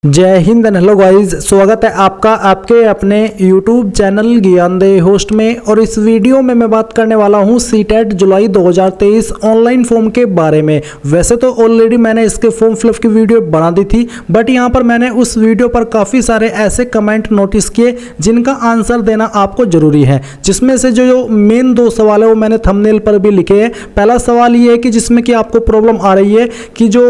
जय Hind and hello guys, स्वागत है आपका आपके अपने YouTube चैनल ज्ञानदेह होस्ट में। और इस वीडियो में मैं बात करने वाला हूं सीटेट जुलाई 2023 ऑनलाइन फॉर्म के बारे में। वैसे तो ऑलरेडी मैंने इसके फॉर्म फिलअप की वीडियो बना दी थी, बट यहां पर मैंने उस वीडियो पर काफ़ी सारे ऐसे कमेंट नोटिस किए जिनका आंसर देना आपको ज़रूरी है। जिसमें से जो मेन दो सवाल है वो मैंने थंबनेल पर भी लिखे हैं। पहला सवाल ये है कि जिसमें कि आपको प्रॉब्लम आ रही है कि जो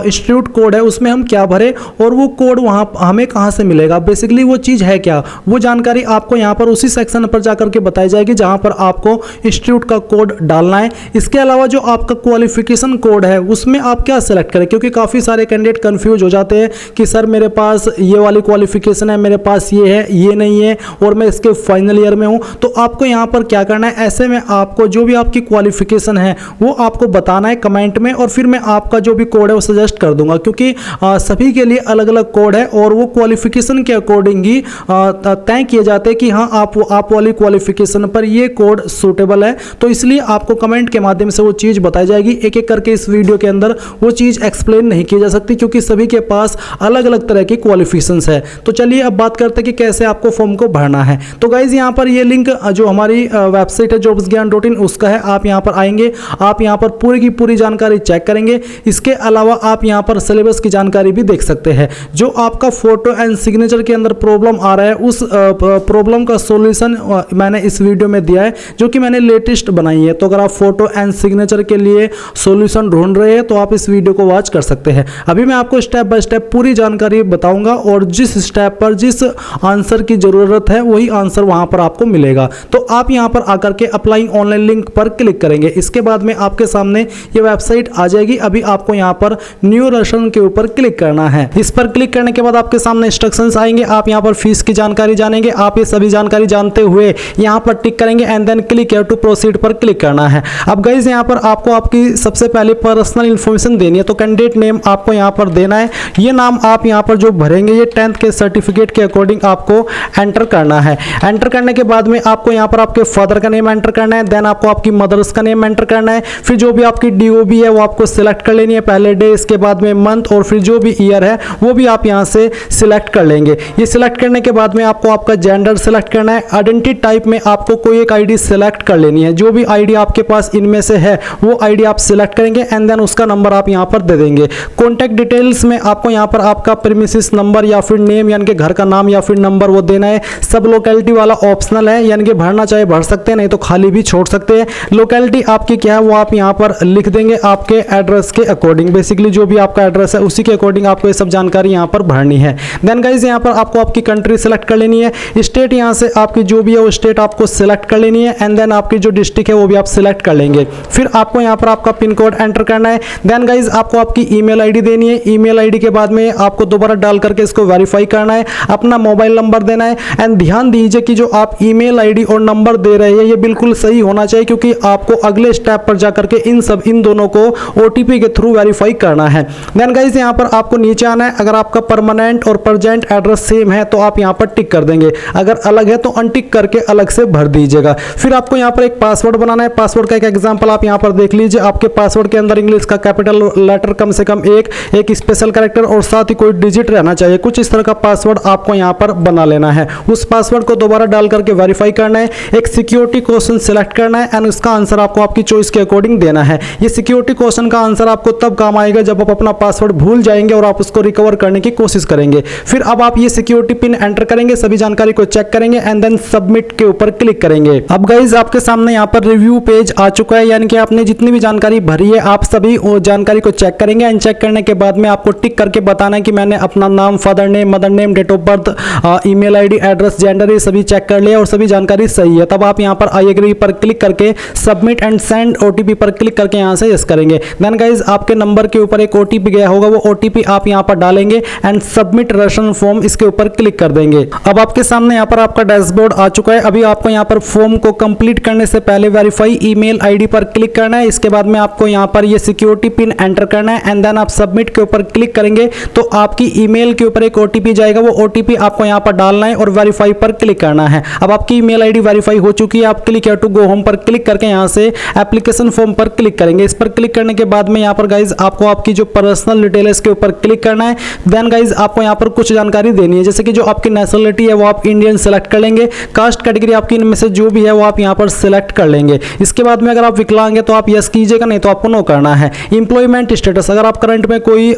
इंस्टीट्यूट कोड है उसमें हम क्या भरें और वो कोड वहां हमें कहां से मिलेगा। बेसिकली वो चीज़ है क्या, वो जानकारी आपको यहां पर उसी सेक्शन पर जाकर के बताई जाएगी जहां पर आपको इंस्टीट्यूट का कोड डालना है। इसके अलावा जो आपका क्वालिफिकेशन कोड है उसमें आप क्या सेलेक्ट करें, क्योंकि काफ़ी सारे कैंडिडेट कंफ्यूज हो जाते हैं कि सर मेरे पास ये वाली क्वालिफिकेशन है, मेरे पास ये है, ये नहीं है और मैं इसके फाइनल ईयर में हूँ। तो आपको यहाँ पर क्या करना है, ऐसे में आपको जो भी आपकी क्वालिफिकेशन है वो आपको बताना है कमेंट में, और फिर मैं आपका जो भी कोड है वो सजेस्ट कर दूंगा, क्योंकि सभी के लिए अलग अलग कोड है और वो क्वालिफिकेशन के अकॉर्डिंग ही तय किए जाते हैं कि हाँ आप वाली क्वालिफिकेशन पर ये कोड सूटेबल है। तो इसलिए आपको कमेंट के माध्यम से वो चीज़ बताई जाएगी। एक एक करके इस वीडियो के अंदर वो चीज़ एक्सप्लेन नहीं की जा सकती, क्योंकि सभी के पास अलग अलग तरह की क्वालिफिकेशंस है। तो चलिए अब बात करते हैं कि कैसे आपको फॉर्म को भरना है। तो गाइज यहाँ पर ये लिंक जो हमारी वेबसाइट है jobsgyan.in उसका है। आप यहाँ पर आएंगे, आप यहाँ पर पूरी की पूरी जानकारी चेक करेंगे। इसके अलावा आप यहाँ पर सिलेबस की जानकारी भी देख सकते हैं। जो आपका फोटो एंड सिग्नेचर के अंदर प्रॉब्लम आ रहा है उस प्रॉब्लम का सॉल्यूशन मैंने इस वीडियो में दिया है, जो कि मैंने लेटेस्ट बनाई है। तो अगर आप फोटो एंड सिग्नेचर के लिए सॉल्यूशन ढूंढ रहे हैं तो आप इस वीडियो को वॉच कर सकते हैं। अभी मैं आपको स्टेप बाय स्टेप पूरी जानकारी बताऊंगा और जिस स्टेप पर जिस आंसर की जरूरत है वही आंसर वहां पर आपको मिलेगा। तो आप यहां पर आकर के अप्लाई ऑनलाइन लिंक पर क्लिक करेंगे। इसके बाद में आपके सामने ये वेबसाइट आ जाएगी। अभी आपको यहां पर न्यू रजिस्ट्रेशन के ऊपर क्लिक करना है। इस पर क्लिक करने के बाद आपके सामने इंस्ट्रक्शंस आएंगे। आप यहां पर फीस की जानकारी जानेंगे। आप ये सभी जानकारी जानते हुए यहां पर टिक करेंगे and then click here to proceed पर क्लिक करना है। अब गाइस यहां पर आपको आपकी सबसे पहले पर्सनल इंफॉर्मेशन देनी है। तो कैंडिडेट नेम आपको यहां पर देना है। ये नाम आप यहां पर जो भरेंगे ये 10th के सर्टिफिकेट के अकॉर्डिंग आपको एंटर करना है। एंटर करने के बाद में आपको यहां पर आपके फादर का नेम एंटर करना है, देन आपको आपकी मदर्स का नेम एंटर करना है। फिर जो भी आपकी DOB है वो आपको सिलेक्ट कर लेनी है, पहले डे, इसके बाद में मंथ, और फिर जो भी ईयर है वो भी आप यहां से सिलेक्ट कर लेंगे। ये सिलेक्ट करने के बाद में आपको आपका जेंडर सिलेक्ट करना है। आइडेंटिटी टाइप में आपको कोई एक आईडी सिलेक्ट कर लेनी है। जो भी आईडी आपके पास इनमें से है वो आईडी आप सिलेक्ट करेंगे एंड देन उसका नंबर आप यहां पर दे देंगे। कॉन्टैक्ट डिटेल्स में आपको यहां पर आपका प्रीमिसेस नंबर या फिर नेम यानी कि घर का नाम या फिर नंबर वो देना है। सब लोकेलिटी वाला ऑप्शनल है, यानी कि भरना चाहे भर सकते हैं, नहीं तो खाली भी छोड़ सकते हैं। लोकेलिटी आपकी क्या है वो आप यहां पर लिख देंगे आपके एड्रेस के अकॉर्डिंग। बेसिकली जो भी आपका एड्रेस है उसी के अकॉर्डिंग आपको ये सब जानकारी यहां पर भरनी है। देन गाइस यहां पर आपको आपकी कंट्री सेलेक्ट कर लेनी है। स्टेट यहां से आपकी जो भी है वो स्टेट आपको सिलेक्ट कर लेनी है एंड देन आपकी जो डिस्ट्रिक्ट है वो भी आप सिलेक्ट कर लेंगे। फिर आपको यहां पर आपका पिन कोड एंटर करना है। देन गाइस आपको आपकी ईमेल आईडी देनी है। ईमेल आईडी के बाद में आपको दोबारा डाल करके इसको वेरीफाई करना है, अपना मोबाइल नंबर देना है। एंड ध्यान दीजिए कि जो आप ईमेल आईडी और नंबर दे रहे हैं ये बिल्कुल सही होना चाहिए, क्योंकि आपको अगले स्टेप पर जाकर के इन दोनों को OTP के थ्रू वेरीफाई करना है। देन गाइस यहां पर आपको नीचे आना है। अगर आपका परमानेंट और प्रेजेंट एड्रेस सेम है तो आप यहां पर टिक कर देंगे, अगर अलग है तो अनटिक करके अलग से भर दीजिएगा। फिर आपको यहां पर एक पासवर्ड बनाना है। पासवर्ड का एक एग्जांपल आप यहां पर देख लीजिए। आपके पासवर्ड के अंदर इंग्लिश का कैपिटल लेटर कम से कम एक स्पेशल कैरेक्टर और साथ ही कोई डिजिट रहना चाहिए। कुछ इस तरह का पासवर्ड आपको यहां पर बना लेना है। उस पासवर्ड को दोबारा डाल करके वेरीफाई करना है। एक सिक्योरिटी क्वेश्चन सिलेक्ट करना है एंड उसका आंसर आपको आपकी चॉइस के अकॉर्डिंग देना है। ये सिक्योरिटी क्वेश्चन का आंसर आपको तब काम आएगा जब आप अपना पासवर्ड भूल जाएंगे और आप उसको रिकवर करने की कोशिश करेंगे। फिर अब आप ये सिक्योरिटी पिन एंटर करेंगे, सभी जानकारी को चेक करेंगे एंड देन सबमिट के ऊपर क्लिक करेंगे। अब गाइज आपके सामने यहाँ पर रिव्यू पेज आ चुका है, यानी कि आपने जितनी भी जानकारी भरी है आप सभी जानकारी को चेक करेंगे एंड चेक करने के बाद में आपको टिक करके बताना है कि मैंने अपना नाम, father name, mother name, date of birth, email ID, address, gender ये सभी चेक कर लिया और सभी जानकारी सही है। तब आप यहाँ पर आई एग्री पर क्लिक करके सबमिट एंड सेंड OTP पर क्लिक करके यहाँ से यस करेंगे। देन गाइज आपके नंबर के ऊपर एक OTP गया होगा, वो OTP आप यहाँ पर डालेंगे एंड सबमिट रजिस्ट्रेशन फॉर्म इसके ऊपर क्लिक कर देंगे। अब आपके सामने यहाँ पर आपका डैशबोर्ड आ चुका है। अभी आपको यहाँ पर फॉर्म को कंप्लीट करने से पहले वेरीफाई ईमेल आईडी पर क्लिक करना है। इसके बाद में आपको यहाँ पर ये सिक्योरिटी पिन एंटर करना है एंड देन आप सबमिट के ऊपर क्लिक करेंगे तो आपकी ईमेल के ऊपर एक OTP जाएगा। वो OTP आपको यहाँ पर डालना है और वेरीफाई पर क्लिक करना है। अब आपकी ईमेल आईडी वेरीफाई हो चुकी है। आप click here to go home पर क्लिक करके यहाँ से एप्लीकेशन फॉर्म पर क्लिक करेंगे। इस पर क्लिक करने के बाद में यहाँ पर गाइज आपको आपकी जो पर्सनल डिटेल है इसके ऊपर क्लिक करना है। देन देन गाइज आपको यहाँ पर कुछ जानकारी देनी है, जैसे कि जो आपकी नेशनलिटी है वो आप इंडियन सेलेक्ट कर लेंगे, कास्ट कैटेगरी आपकी इनमें से जो भी है वो आप यहाँ पर सिलेक्ट कर लेंगे। इसके बाद में अगर आप विकलांग है तो आप यस कीजिएगा, नहीं तो आपको नो करना है। इंप्लॉयमेंट स्टेटस, अगर आप करंट में कोई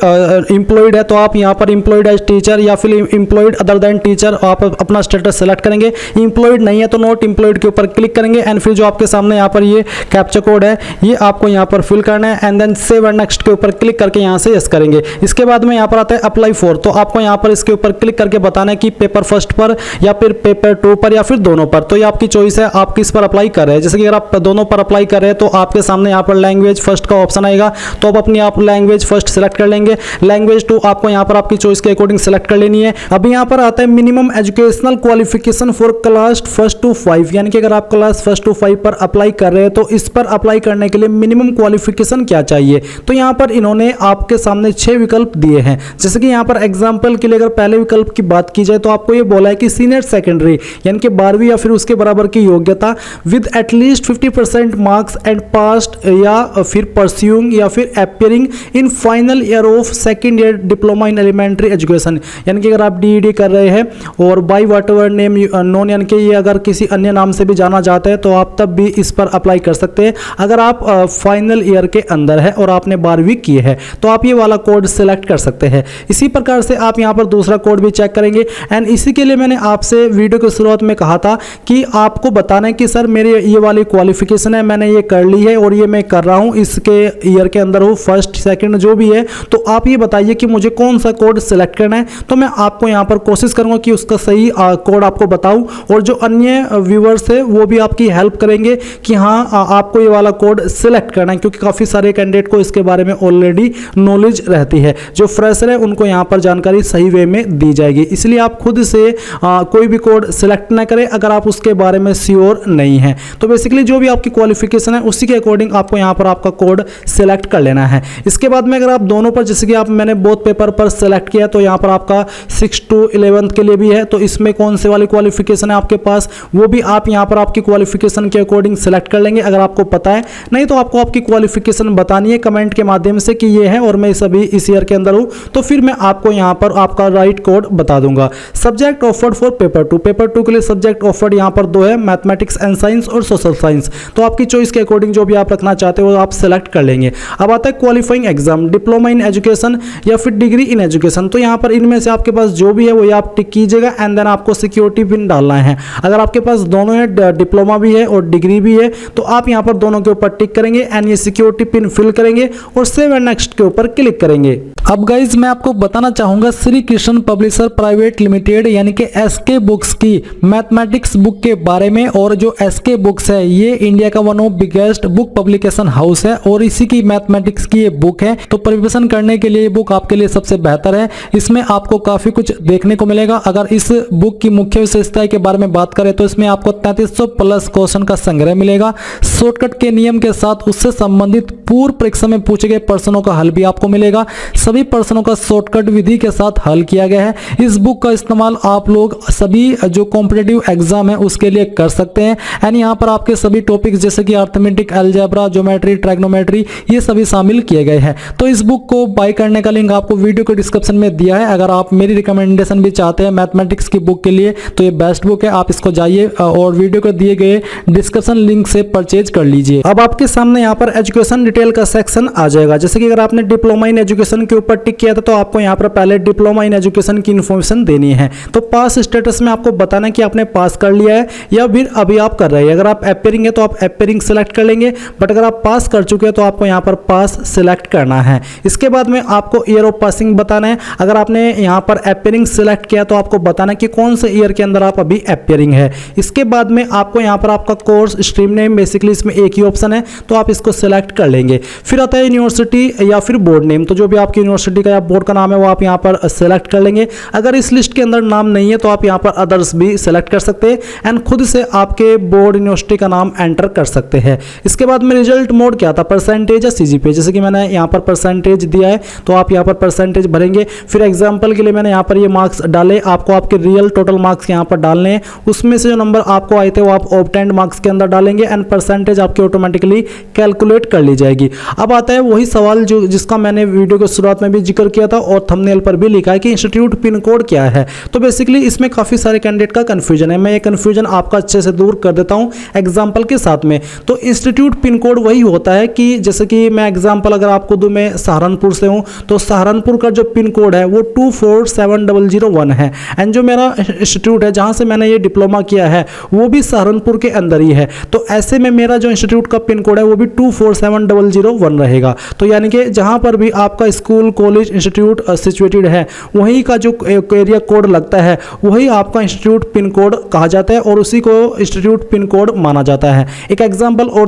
इंप्लॉयड है तो आप यहाँ पर इंप्लॉयड एज टीचर या फिर इंप्लॉयड अदर देन टीचर आप अपना स्टेटस सेलेक्ट करेंगे। इंप्लॉयड नहीं है तो नॉट इंप्लॉयड के ऊपर क्लिक करेंगे एंड फिर जो आपके सामने यहाँ पर ये कैप्चा कोड है ये आपको यहाँ पर फिल करना है and then save and next के ऊपर क्लिक करके यहाँ से यस करेंगे। इसके बाद में यहाँ पर आता है अप्लाई फॉर, तो आपको यहाँ पर इसके ऊपर क्लिक करके बताना है कि पेपर फर्स्ट पर या फिर पेपर 2 पर या फिर दोनों पर, तो ये आपकी चॉइस है आप किस पर अप्लाई कर रहे हैं। जैसे कि अगर आप दोनों पर अप्लाई कर रहे हैं तो आपके सामने यहाँ पर लैंग्वेज फर्स्ट का ऑप्शन आएगा, तो आप अपनी आप लैंग्वेज फर्स्ट सेलेक्ट कर लेंगे। लैंग्वेज 2 आपको यहाँ पर आपकी चॉइस के अकॉर्डिंग सेलेक्ट कर लेनी है। अभी यहाँ पर आता है minimum educational qualification for class 1 to 5, यानी कि अगर आप क्लास 1 to 5 पर अप्लाई कर रहे हैं तो इस पर अप्लाई करने के लिए मिनिमम क्वालिफिकेशन क्या चाहिए, तो यहाँ पर इन्होंने आपके सामने 6 विकल्प दिए हैं। जैसे कि यहाँ पर एग्जाम्पल के लिए अगर पहले विकल्प की बात की जाए तो आपको ये बोला है कि सीनियर सेकेंडरी यानी कि 12वीं या फिर उसके बराबर की योग्यता with at least 50% marks and passed या फिर परस्यूइंग या फिर appearing in final year of second year diploma in elementary education, यानी कि अगर आप डीईडी कर रहे हैं और by whatever name known, यानी कि ये अगर किसी अन्य नाम से भी जाना जाता है तो आप तब भी इस पर अप्लाई कर सकते हैं। अगर आप फाइनल ईयर के अंदर है और आपने 12वीं की है तो आप ये वाला कोड सिलेक्ट कर सकते हैं। इसी प्रकार से आप यहाँ पर दूसरा कोड भी चेक करेंगे एंड इसी के लिए मैंने आपसे वीडियो की शुरुआत में कहा था कि आपको बताना है कि सर मेरे ये वाली क्वालिफिकेशन है, मैंने ये कर ली है और ये मैं कर रहा हूँ इसके ईयर के अंदर हो, फर्स्ट सेकंड जो भी है, तो आप ये बताइए कि मुझे कौन सा कोड सिलेक्ट करना है। तो मैं आपको यहाँ पर कोशिश करूँगा कि उसका सही कोड आपको बताऊँ और जो अन्य व्यूवर्स है वो भी आपकी हेल्प करेंगे कि हाँ आपको ये वाला कोड सिलेक्ट करना है, क्योंकि काफ़ी सारे कैंडिडेट को इसके बारे में ऑलरेडी नॉलेज रहती है। जो फ्रेशर है उनको यहाँ पर जानकारी सही वे में दी जाएगी, इसलिए आप खुद से कोई भी कोड सिलेक्ट ना करें अगर आप उसके बारे में श्योर नहीं है। तो बेसिकली जो भी आपकी क्वालिफिकेशन है उसी के अकॉर्डिंग आपको यहाँ पर आपका कोड सिलेक्ट कर लेना है। इसके बाद में अगर आप दोनों पर, जैसे कि आप मैंने बोथ पेपर पर सिलेक्ट किया तो यहाँ पर आपका 6 to 11 के लिए भी है, तो इसमें कौन से वाली क्वालिफिकेशन है आपके पास वो भी आप यहाँ पर आपकी क्वालिफिकेशन के अकॉर्डिंग सिलेक्ट कर लेंगे अगर आपको पता है। नहीं तो आपको आपकी क्वालिफिकेशन बतानी है कमेंट के माध्यम से कि ये है और मैं सभी इस ईयर के अंदर हूँ, तो फिर मैं आपको यहाँ पर आपका राइट कोड बता दूंगा। Subject offered for paper 2, paper 2 के लिए सब्जेक्ट ऑफर्ड यहाँ पर 2 है, मैथमेटिक्स एंड साइंस और सोशल साइंस, तो आपकी चॉइस के अकॉर्डिंग जो भी आप रखना चाहते हो आप सेलेक्ट कर लेंगे। अब आता है qualifying exam, diploma in education या फिर डिग्री इन एजुकेशन, तो यहाँ पर इनमें से आपके पास जो भी है वो आप टिक कीजिएगा एंड देन आपको सिक्योरिटी पिन डालना है। अगर आपके पास दोनों है, डिप्लोमा भी है और डिग्री भी है, तो आप यहाँ पर दोनों के ऊपर टिक करेंगे एंड ये सिक्योरिटी पिन फिल करेंगे और सेव एंड नेक्स्ट के ऊपर क्लिक करेंगे। अब गाइज मैं आपको बताना चाहूंगा Shri Krishna publisher private limited यानी कि एसके बुक्स की मैथमेटिक्स बुक के बारे में। और जो एसके बुक्स है ये इंडिया का one of biggest book publication house है और इसी की मैथमेटिक्स की ये बुक है, तो प्रिपरेशन करने के लिए ये बुक आपके लिए सबसे बेहतर है। इसमें आपको काफी कुछ देखने को मिलेगा। अगर इस बुक की मुख्य विशेषता के बारे में बात करें तो इसमें आपको 3300 प्लस क्वेश्चन का संग्रह मिलेगा, शॉर्टकट के नियम के साथ उससे संबंधित पूर्व परीक्षा में पूछे गए प्रश्नों का हल भी आपको मिलेगा। सभी प्रश्नों का शॉर्टकट विधि के साथ हल किया गया है। इस बुक का इस्तेमाल आप लोग सभी जो कॉम्पिटिटिव एग्जाम है उसके लिए कर सकते हैं एंड यहाँ पर आपके सभी टॉपिक्स जैसे कि अर्थमेटिक, अलजेब्रा, ज्योमेट्री, ट्राइग्नोमेट्री ये सभी शामिल किए गए हैं। तो इस बुक को बाय करने का लिंक आपको वीडियो के डिस्क्रिप्शन में दिया है। अगर आप मेरी रिकमेंडेशन भी चाहते हैं मैथमेटिक्स की बुक के लिए तो ये बेस्ट बुक है, आप इसको जाइए और वीडियो को दिए गए डिस्क्रिप्शन लिंक से परचेज कर लीजिए। अब आपके सामने यहाँ पर एजुकेशन डिटेल का सेक्शन आ जाएगा। जैसे कि अगर आपने डिप्लोमा इन एजुकेशन के ऊपर टिक किया था तो आपको यहाँ पर पहले डिप्लोमा इन एजुकेशन की इन्फॉर्मेशन देनी है। तो पास स्टेटस में आपको बताना है कि आपने पास कर लिया है या फिर अभी आप कर रहे हैं। अगर आप अपियरिंग है तो आप अपियरिंग सेलेक्ट कर लेंगे, बट अगर आप पास कर चुके हैं तो आपको यहाँ पर पास सिलेक्ट करना है। इसके बाद में आपको ईयर ऑफ पासिंग बताना है। अगर आपने यहाँ पर अपियरिंग सिलेक्ट किया तो आपको बताना है कि कौन से ईयर के अंदर आप अभी अपियरिंग है। इसके बाद में आपको यहाँ पर आपका कोर्स स्ट्रीम नेम, बेसिकली इसमें एक ही ऑप्शन है तो आप इसको सिलेक्ट कर लेंगे। फिर आता है यूनिवर्सिटी या फिर बोर्ड नेम, तो जो भी आपकी यूनिवर्सिटी का या बोर्ड का नाम है वो आप यहाँ पर सेलेक्ट कर लेंगे। अगर इस लिस्ट के अंदर नाम नहीं है तो आप यहाँ पर अदर्स भी सेलेक्ट कर सकते हैं एंड खुद से आपके बोर्ड यूनिवर्सिटी का नाम एंटर कर सकते हैं। इसके बाद में रिजल्ट मोड क्या था, परसेंटेज या सीजीपीए, जैसे कि मैंने यहाँ पर परसेंटेज दिया है तो आप यहाँ पर परसेंटेज भरेंगे। फिर एग्जाम्पल के लिए मैंने यहाँ पर ये मार्क्स डाले, आपको आपके रियल टोटल मार्क्स यहाँ पर डालने हैं, उसमें से जो नंबर आपको आए थे वो आप ऑब्टेन्ड मार्क्स के अंदर डालेंगे एंड परसेंटेज आपकी ऑटोमेटिकली कैलकुलेट कर ली जाएगी। अब आता है वही सवाल जो जिसका मैंने वीडियो की शुरुआत में भी जिक्र किया था और थंबनेल पर भी लिखा है कि इंस्टीट्यूट पिन कोड क्या है। तो बेसिकली इसमें काफ़ी सारे कैंडिडेट का कन्फ्यूजन है। मैं ये कन्फ्यूजन आपका अच्छे से दूर कर देता हूँ एग्जाम्पल के साथ में। तो इंस्टीट्यूट पिन कोड वही होता है कि जैसे कि मैं एग्जाम्पल अगर आपको दूँ, मैं सहारनपुर से हूँ तो सहारनपुर का जो पिन कोड है वो 247001 है। एंड जो मेरा इंस्टीट्यूट है जहाँ से मैंने ये डिप्लोमा किया है वो भी सहारनपुर के अंदर ही है। तो ऐसे में मेरा जो इंस्टीट्यूट का पिन कोड है वो भी 247001 रहेगा। तो यानी कि जहाँ पर भी आपका स्कूल कॉलेज इंस्टीट्यूट सिचुएटेड है वहीं का जो एरिया कोड लगता है वही आपका इंस्टीट्यूट पिन कोड कहा जाता है और उसी को इंस्टीट्यूट पिन कोड माना जाता है। एक एग्जांपल और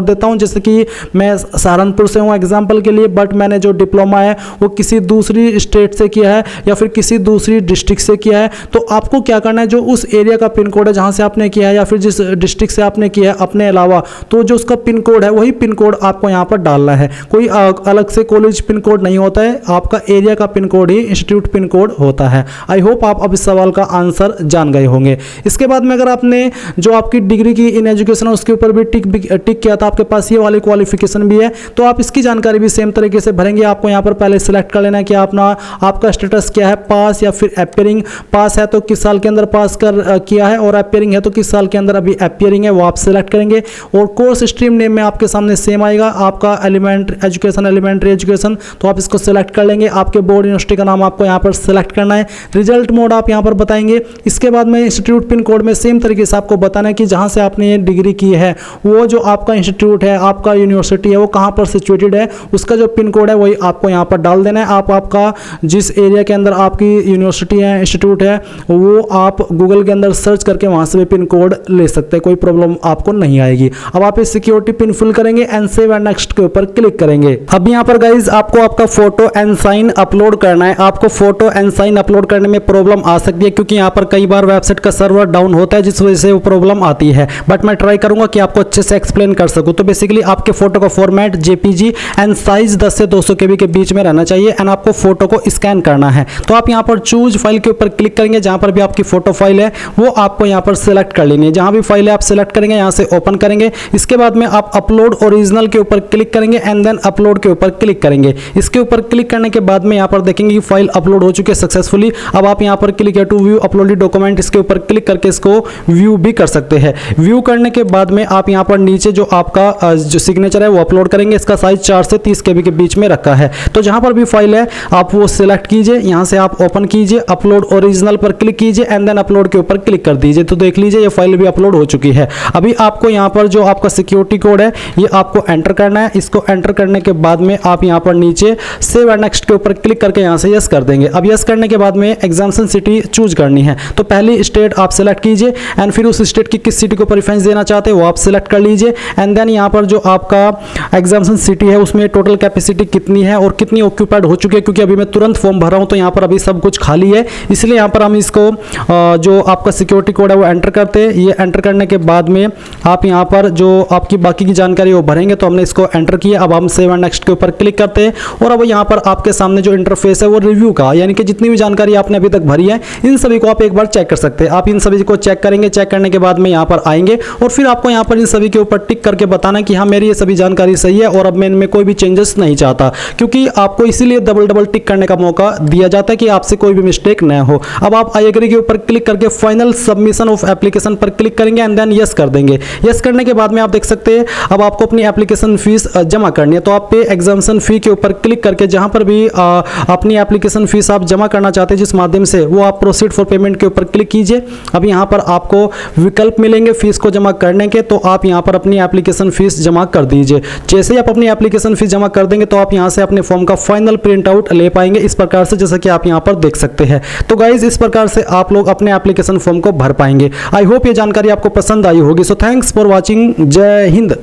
देता हूँ जैसे कि मैं सहारनपुर से हूँ एग्जांपल के लिए, बट मैंने जो डिप्लोमा है वो किसी दूसरी स्टेट से किया है या फिर किसी दूसरी डिस्ट्रिक्ट से किया है। तो आपको क्या करना है, जो उस एरिया का पिन कोड है जहाँ से आपने किया है या फिर जिस डिस्ट्रिक्ट से आपने किया है अपने अलावा, तो जो उसका पिन कोड है वही पिन कोड आपको यहाँ पर डालना है। कोई अलग से कॉलेज पिन कोड नहीं होता है, आपका एरिया का पिन कोड ही इंस्टीट्यूट पिन कोड होता है। आई होप आप अब इस सवाल का आंसर जान गए होंगे। इसके बाद में अगर आपने जो आपकी डिग्री की इन एजुकेशन है उसके ऊपर भी टिक किया था, आपके पास ये वाली क्वालिफिकेशन भी है, तो आप इसकी जानकारी भी सेम तरीके से भरेंगे। आपको यहाँ पर पहले सिलेक्ट कर लेना है कि आपका स्टेटस क्या है, पास या फिर अपियरिंग। पास है तो किस साल के अंदर पास किया है और अपियरिंग है तो किस साल के अंदर अभी अपियरिंग है, वो आप सिलेक्ट करेंगे। और कोर्स स्ट्रीम नेम में आपके सामने सेम आएगा, आपका एलिमेंट्री एजुकेशन, तो आप इसको सिलेक्ट कर लेंगे। आपके बोर्ड यूनिवर्सिटी का नाम आपको यहाँ पर सिलेक्ट करना है। रिजल्ट मोड आप यहाँ पर बताएंगे। इसके बाद में इंस्टीट्यूट पिन कोड में सेम तरीके से आपको बताना है कि जहाँ से आपने ये डिग्री की है वो जो आपका इंस्टीट्यूट है, आपका यूनिवर्सिटी है, वो कहाँ पर सिचुएटेड है, उसका जो पिन कोड है वही आपको यहाँ पर डाल देना है। आपका जिस एरिया के अंदर आपकी यूनिवर्सिटी है, इंस्टीट्यूट है, वो आप गूगल के अंदर सर्च करके वहाँ से भी पिन कोड ले सकते हैं, कोई प्रॉब्लम आपको नहीं आएगी। अब आप इस सिक्योरिटी पिन फिल करेंगे एंड सेव एंड नेक्स्ट के ऊपर क्लिक करेंगे। अब यहाँ पर गाइज आपको आपका फोटो एंड साइन अपलोड करना है। आपको फोटो एंड साइन अपलोड करने में प्रॉब्लम आ सकती है क्योंकि यहाँ पर कई बार वेबसाइट का सर्वर डाउन होता है जिस वजह से वो प्रॉब्लम आती है, बट मैं ट्राई करूंगा कि आपको अच्छे से एक्सप्लेन कर सकूं। तो बेसिकली आपके फोटो का फॉर्मेट JPG एंड साइज 10 से 200 KB के बीच में रहना चाहिए एंड आपको फोटो को स्कैन करना है। तो आप यहाँ पर चूज फाइल के ऊपर क्लिक करेंगे, जहां पर भी आपकी फोटो फाइल है वो आपको यहाँ पर सिलेक्ट कर लेनी है। जहां भी फाइल है आप सिलेक्ट करेंगे, यहाँ से ओपन करेंगे। इसके बाद में आप अपलोड ओरिजिनल के ऊपर क्लिक करेंगे एंड देन अपलोड के ऊपर क्लिक करेंगे। इसके ऊपर क्लिक करने के बाद में यहाँ पर देखेंगे कि फाइल अपलोड हो चुकी है सक्सेसफुली। अब आप यहाँ पर click to view uploaded document, इसके ऊपर क्लिक करके इसको व्यू भी कर सकते हैं। व्यू करने के बाद में आप यहाँ पर नीचे जो आपका जो सिग्नेचर है वो अपलोड करेंगे। इसका साइज 4 से 30 KB के बीच में रखा है। तो जहां पर भी फाइल है आप वो सिलेक्ट कीजिए, यहां से आप ओपन कीजिए, अपलोड ओरिजिनल पर क्लिक कीजिए एंड देन अपलोड के ऊपर क्लिक कर दीजिए। तो देख लीजिए ये फाइल भी अपलोड हो चुकी है। अभी आपको यहाँ पर जो आपका सिक्योरिटी कोड है ये आपको एंटर करना है। इसको एंटर करने के बाद में आप यहाँ पर नीचे सेव एंड नेक्स्ट के ऊपर क्लिक करके यहाँ से यस कर देंगे। अब यस करने के बाद में एग्जाम्शन सिटी चूज करनी है। तो पहली स्टेट आप सिलेक्ट कीजिए एंड फिर उस स्टेट की किस सिटी को प्रेफरेंस देना चाहते हैं वो आप सिलेक्ट कर लीजिए एंड देन यहाँ पर जो आपका एग्जाम्शन सिटी है उसमें टोटल कैपेसिटी कितनी है और कितनी ऑक्यूपाइड हो चुकी है, क्योंकि अभी मैं तुरंत फॉर्म भर रहा हूँ तो यहाँ पर अभी सब कुछ खाली है, इसलिए यहाँ पर हम इसको जो आपका सिक्योरिटी कोड है वो एंटर करते हैं। ये एंटर करने के बाद में आप यहाँ पर जो आपकी बाकी की जानकारी वो भरेंगे। तो हमने इसको एंटर किया। अब हम सेव एंड नेक्स्ट के ऊपर क्लिक करते हैं और अब यहाँ पर आपके सामने जो इंटरफेस है वो रिव्यू का, यानी कि जितनी भी जानकारी आपने अभी तक भरी है इन सभी को आप एक बार चेक कर सकते हैं। आप इन सभी को चेक करेंगे। चेक करने के बाद में यहाँ पर आएंगे और फिर आपको यहाँ पर इन सभी के ऊपर टिक करके बताना कि हाँ मेरी ये सभी जानकारी सही है और अब मैं इनमें कोई भी चेंजेस नहीं चाहता, क्योंकि आपको इसीलिए डबल टिक करने का मौका दिया जाता है कि आपसे कोई भी मिस्टेक न हो। अब आप आई एग्री के ऊपर क्लिक करके फाइनल सबमिशन ऑफ एप्लीकेशन पर क्लिक करेंगे एंड देन यस कर देंगे। यस करने के बाद में आप देख सकते हैं अब आपको अपनी एप्लीकेशन फीस जमा करनी है। तो आप पे एग्जाम्शन फी के ऊपर क्लिक करके जहां पर भी अपनी एप्लीकेशन फीस आप जमा करना चाहते हैं जिस माध्यम से, वो आप प्रोसीड फॉर पेमेंट के ऊपर क्लिक कीजिए। अब यहाँ पर आपको विकल्प मिलेंगे फीस को जमा करने के, तो आप यहाँ पर अपनी एप्लीकेशन फीस जमा कर दीजिए। जैसे ही आप अपनी एप्लीकेशन फीस जमा कर देंगे तो आप यहाँ से अपने फॉर्म का फाइनल प्रिंट आउट ले पाएंगे इस प्रकार से, जैसा कि आप यहाँ पर देख सकते हैं। तो गाइज इस प्रकार से आप लोग अपने एप्लीकेशन फॉर्म को भर पाएंगे। आई होप ये जानकारी आपको पसंद आई होगी। So thanks for watching. जय हिंद।